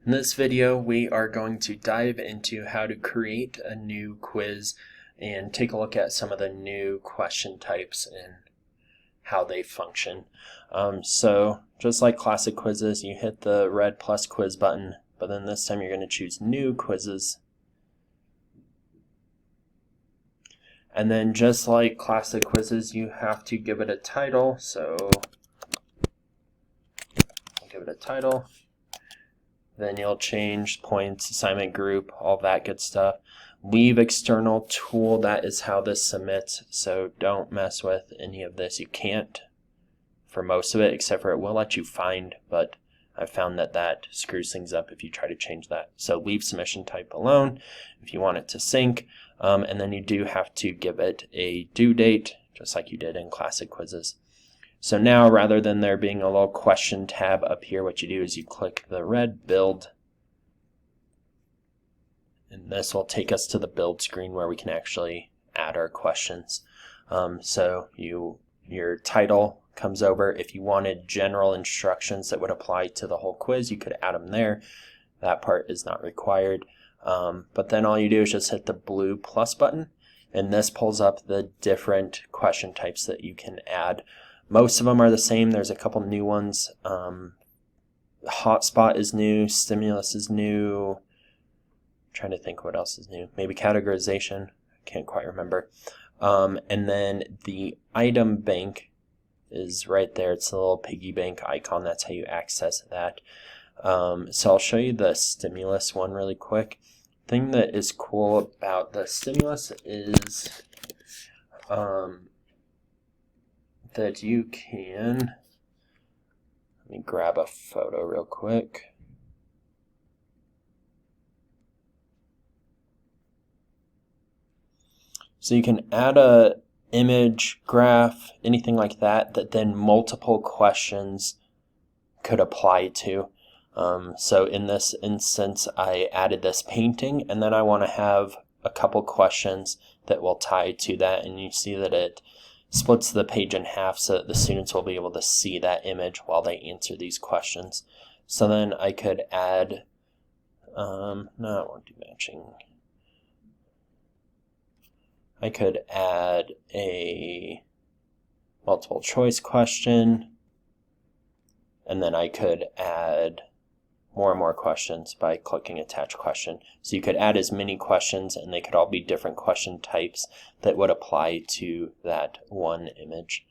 In this video, we are going to dive into how to create a new quiz and take a look at some of the new question types and how they function. So just like classic quizzes, you hit the red plus quiz button, but then this time you're going to choose new quizzes. And then just like classic quizzes, you have to give it a title. So I'll give it a title. Then you'll change points, assignment group, all that good stuff. Leave external tool, that is how this submits, so don't mess with any of this. You can't for most of it, except for it will let you find, but I found that screws things up if you try to change that. So leave submission type alone if you want it to sync, and then you do have to give it a due date, just like you did in classic quizzes. So now, rather than there being a little question tab up here, what you do is you click the red build, and this will take us to the build screen where we can actually add our questions. So your title comes over. If you wanted general instructions that would apply to the whole quiz, you could add them there. That part is not required. But then all you do is just hit the blue plus button, and this pulls up the different question types that you can add. Most of them are the same. There's a couple new ones. Hotspot is new. Stimulus is new. I'm trying to think what else is new. Maybe categorization. I can't quite remember. And then the item bank is right there. It's a little piggy bank icon. That's how you access that. So I'll show you the stimulus one really quick. The thing that is cool about the stimulus is that you can, let me grab a photo real quick. So you can add a image, graph, anything like that then multiple questions could apply to. So in this instance, I added this painting, and then I want to have a couple questions that will tie to that, and you see that it splits the page in half so that the students will be able to see that image while they answer these questions. So then I could add, no, I won't do matching. I could add a multiple choice question, and then I could add more and more questions by clicking attach question. So you could add as many questions, and they could all be different question types that would apply to that one image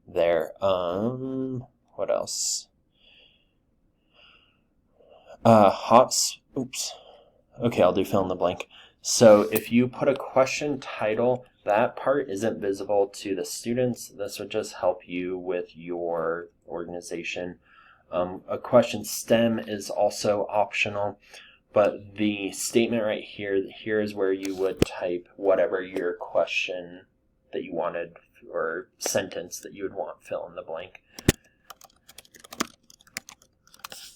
there. What else? Oops. Okay, I'll do fill in the blank. So if you put a question title, that part isn't visible to the students. This would just help you with your organization. A question stem is also optional, but the statement right here is where you would type whatever your question that you wanted or sentence that you would want fill in the blank.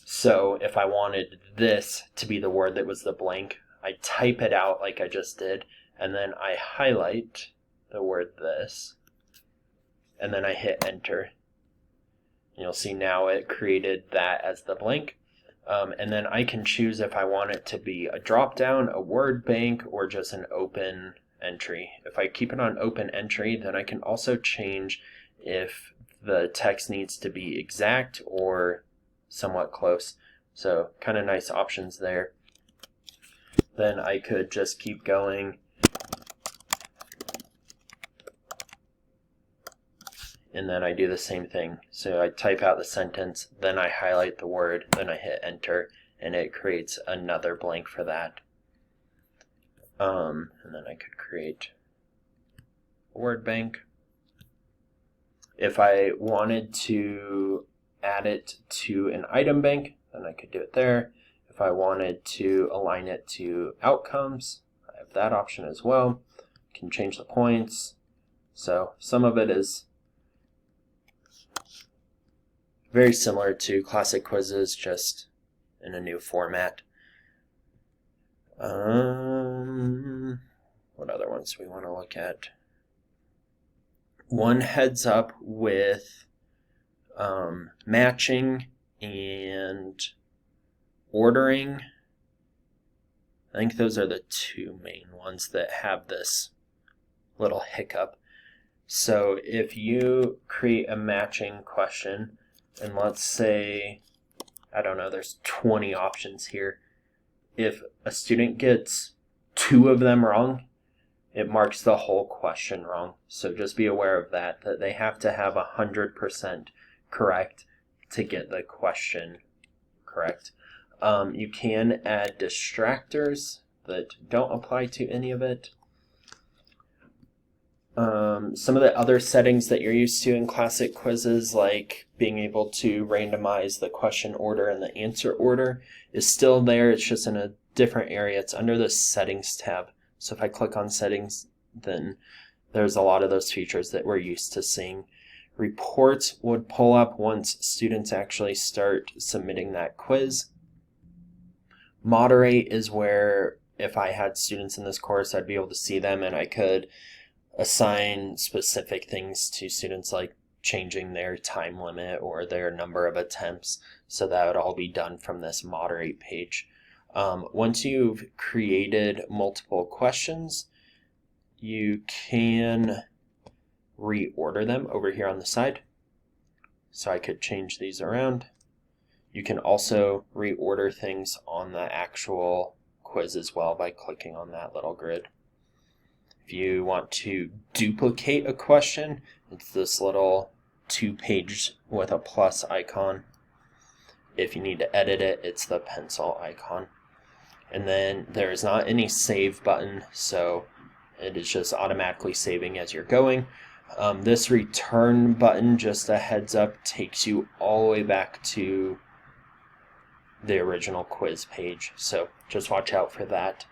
So if I wanted this to be the word that was the blank, I type it out like I just did, and then I highlight the word this, and then I hit enter. You'll see now it created that as the blank. And then I can choose if I want it to be a drop down, a word bank, or just an open entry. If I keep it on open entry, then I can also change if the text needs to be exact or somewhat close. So kind of nice options there. Then I could just keep going. And then I do the same thing. So I type out the sentence, then I highlight the word, then I hit enter, and it creates another blank for that. And then I could create a word bank. If I wanted to add it to an item bank, then I could do it there. If I wanted to align it to outcomes, I have that option as well. I can change the points. So some of it is very similar to classic quizzes, just in a new format. What other ones do we want to look at? One heads up with matching and ordering, I think those are the two main ones that have this little hiccup. So if you create a matching question, and let's say, I don't know, there's 20 options here. If a student gets 2 of them wrong, it marks the whole question wrong. So just be aware of that they have to have 100% correct to get the question correct. You can add distractors that don't apply to any of it. Some of the other settings that you're used to in classic quizzes, like being able to randomize the question order and the answer order, is still there. It's just in a different area. It's under the Settings tab. So if I click on Settings, then there's a lot of those features that we're used to seeing. Reports would pull up once students actually start submitting that quiz. Moderate is where, if I had students in this course, I'd be able to see them and I could assign specific things to students, like changing their time limit or their number of attempts. So that would all be done from this moderate page. Once you've created multiple questions, you can reorder them over here on the side. So I could change these around. You can also reorder things on the actual quiz as well by clicking on that little grid. If you want to duplicate a question, it's this little 2-page with a plus icon. If you need to edit it, it's the pencil icon. And then there is not any save button, so it is just automatically saving as you're going. This return button, just a heads up, takes you all the way back to the original quiz page, so just watch out for that.